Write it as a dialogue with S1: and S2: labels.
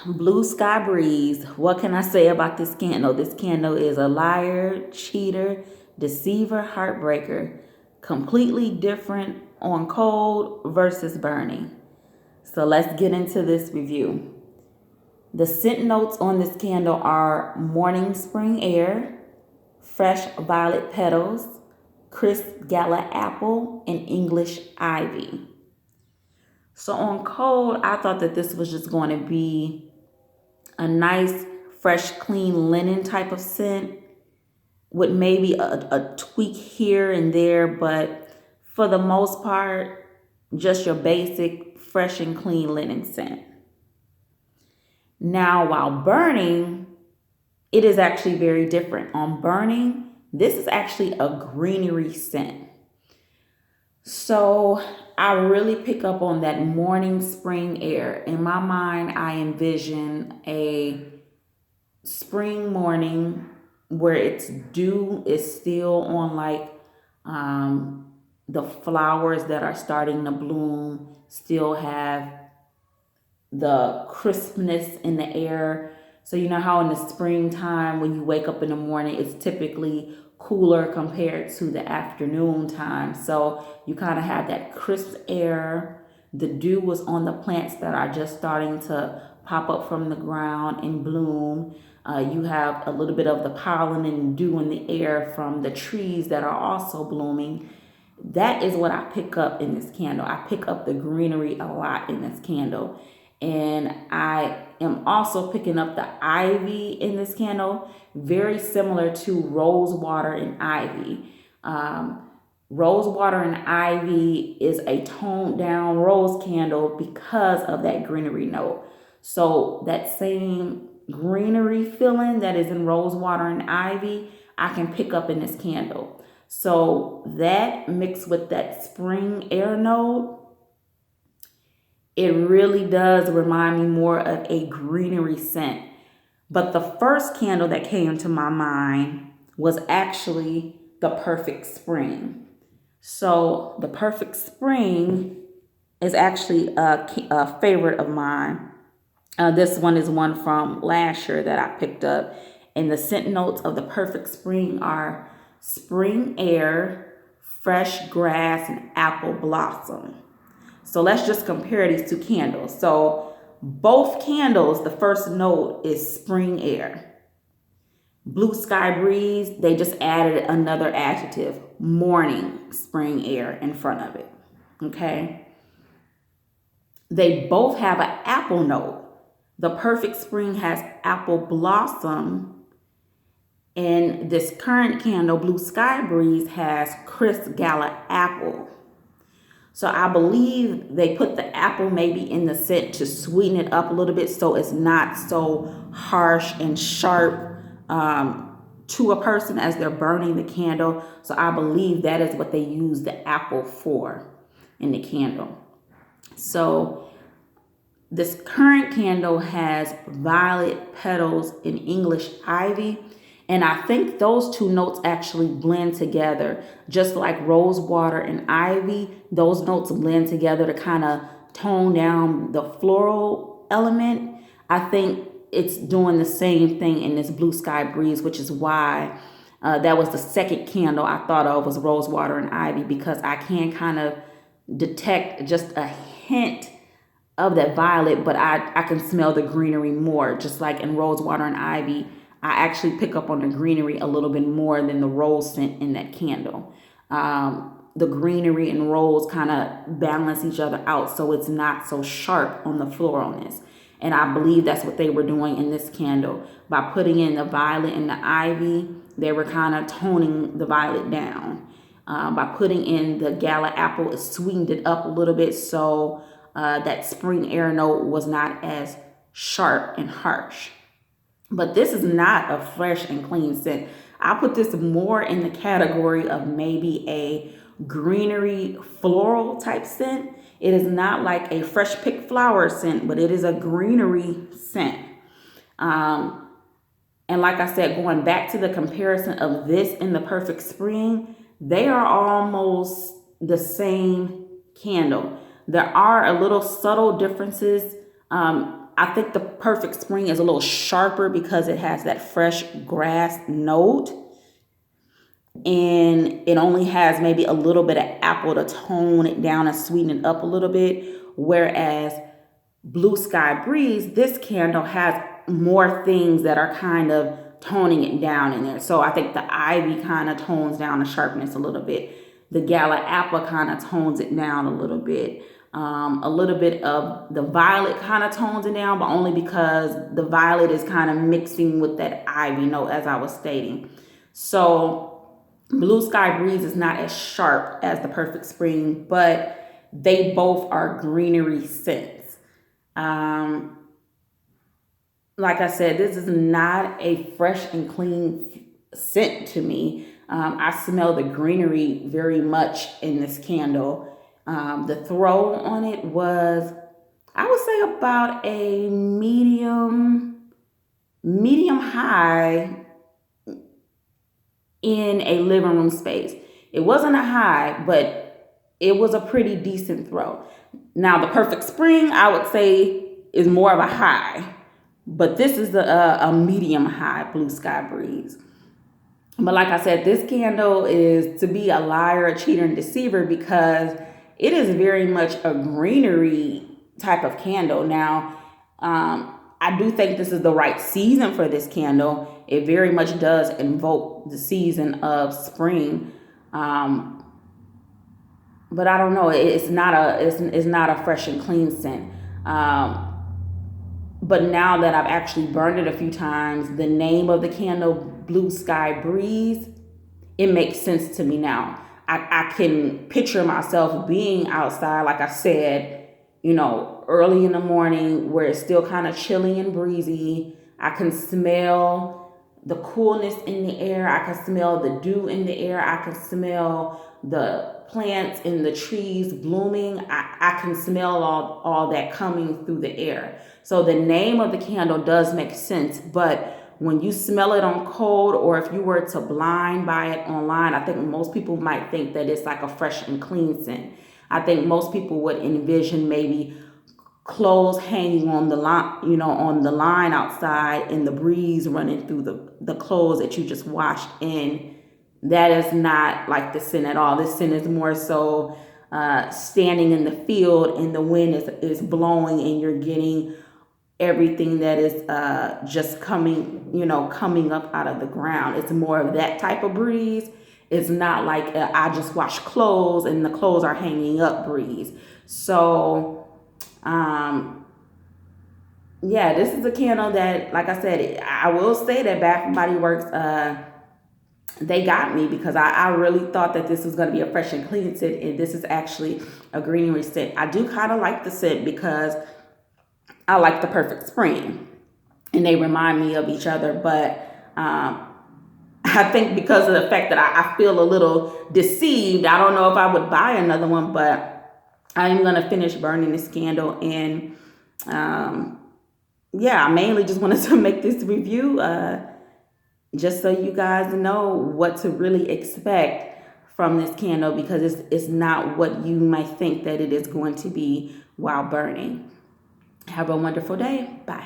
S1: Blue Sky Breeze. What can I say about this candle? This candle is a liar, cheater, deceiver, heartbreaker. Completely different on cold versus burning. So let's get into this review. The scent notes on this candle are morning spring air, fresh violet petals, crisp gala apple, and English ivy. So on cold, I thought that this was just going to be a nice, fresh, clean linen type of scent with maybe a tweak here and there, but for the most part, just your basic, fresh and clean linen scent. Now, while burning, it is actually very different. On burning, this is actually a greenery scent. So I really pick up on that morning spring air. In my mind, I envision a spring morning where it's dew is still on like the flowers that are starting to bloom, still have the crispness in the air. So you know how in the springtime when you wake up in the morning, it's typically cooler compared to the afternoon time. So you kind of have that crisp air. The dew was on the plants that are just starting to pop up from the ground and bloom. You have a little bit of the pollen and dew in the air from the trees that are also blooming. That is what I pick up in this candle. I pick up the greenery a lot in this candle. And I am also picking up the ivy in this candle, very similar to rose water and ivy. Rose water and ivy is a toned down rose candle because of that greenery note. So that same greenery feeling that is in rose water and ivy, I can pick up in this candle. So that mixed with that spring air note, it really does remind me more of a greenery scent. But the first candle that came to my mind was actually the Perfect Spring. So the Perfect Spring is actually a favorite of mine. This one is one from last year that I picked up. And the scent notes of the Perfect Spring are spring air, fresh grass, and apple blossom. So let's just compare these two candles. So both candles, the first note is spring air. Blue Sky Breeze, they just added another adjective, morning spring air in front of it. Okay. They both have an apple note. The Perfect Spring has apple blossom, and this current candle, Blue Sky Breeze, has crisp gala apple. So I believe they put the apple maybe in the scent to sweeten it up a little bit so it's not so harsh and sharp to a person as they're burning the candle. So I believe that is what they use the apple for in the candle. So this current candle has violet petals in English ivy. And I think those two notes actually blend together. Just like rose water and ivy, those notes blend together to kind of tone down the floral element. I think it's doing the same thing in this Blue Sky Breeze, which is why that was the second candle I thought of was rose water and ivy, because I can kind of detect just a hint of that violet, but I can smell the greenery more. Just like in rose water and ivy, I actually pick up on the greenery a little bit more than the rose scent in that candle. The greenery and rose kind of balance each other out, so it's not so sharp on the floralness. And I believe that's what they were doing in this candle. By putting in the violet and the ivy, they were kind of toning the violet down. By putting in the gala apple, it sweetened it up a little bit, so that spring air note was not as sharp and harsh. But this is not a fresh and clean scent. I put this more in the category of maybe a greenery floral type scent. It is not like a fresh picked flower scent, but it is a greenery scent. And like I said, going back to the comparison of this and the Perfect Spring, they are almost the same candle. There are a little subtle differences. I think the Perfect Spring is a little sharper because it has that fresh grass note, and it only has maybe a little bit of apple to tone it down and sweeten it up a little bit. Whereas Blue Sky Breeze, this candle has more things that are kind of toning it down in there. So I think the ivy kind of tones down the sharpness a little bit. The Gala Apple kind of tones it down a little bit. A little bit of the violet kind of tones it down, but only because the violet is kind of mixing with that ivy note, as I was stating. So Blue Sky Breeze is not as sharp as the Perfect Spring, but they both are greenery scents. Like I said, this is not a fresh and clean scent to me. I smell the greenery very much in this candle. The throw on it was, I would say, about a medium high in a living room space. It wasn't a high, but it was a pretty decent throw. Now, the Perfect Spring, I would say, is more of a high, but this is a medium high Blue Sky Breeze. But like I said, this candle is to be a liar, a cheater, and deceiver because it is very much a greenery type of candle. Now, I do think this is the right season for this candle. It very much does invoke the season of spring. But I don't know. It's not a fresh and clean scent. But now that I've actually burned it a few times, the name of the candle, Blue Sky Breeze, it makes sense to me now. I can picture myself being outside, like I said, early in the morning where it's still kind of chilly and breezy. I can smell the coolness in the air. I can smell the dew in the air. I can smell the plants and the trees blooming. I can smell all that coming through the air. So the name of the candle does make sense, but when you smell it on cold, or if you were to blind buy it online, I think most people might think that it's like a fresh and clean scent. I think most people would envision maybe clothes hanging on the line, on the line outside, and the breeze running through the clothes that you just washed in. That is not like the scent at all. This scent is more so standing in the field and the wind is blowing and you're getting everything that is just coming up out of the ground. It's more of that type of breeze. It's not like I just washed clothes and the clothes are hanging up breeze. So, yeah, this is a candle that, like I said, I will say that Bath and Body Works, they got me because I really thought that this was going to be a fresh and clean scent, and this is actually a greenery scent. I do kind of like the scent because I like the Perfect Spring, and they remind me of each other. But I think because of the fact that I feel a little deceived, I don't know if I would buy another one, but I am going to finish burning this candle. And yeah, I mainly just wanted to make this review just so you guys know what to really expect from this candle, because it's not what you might think that it is going to be while burning. Have a wonderful day. Bye.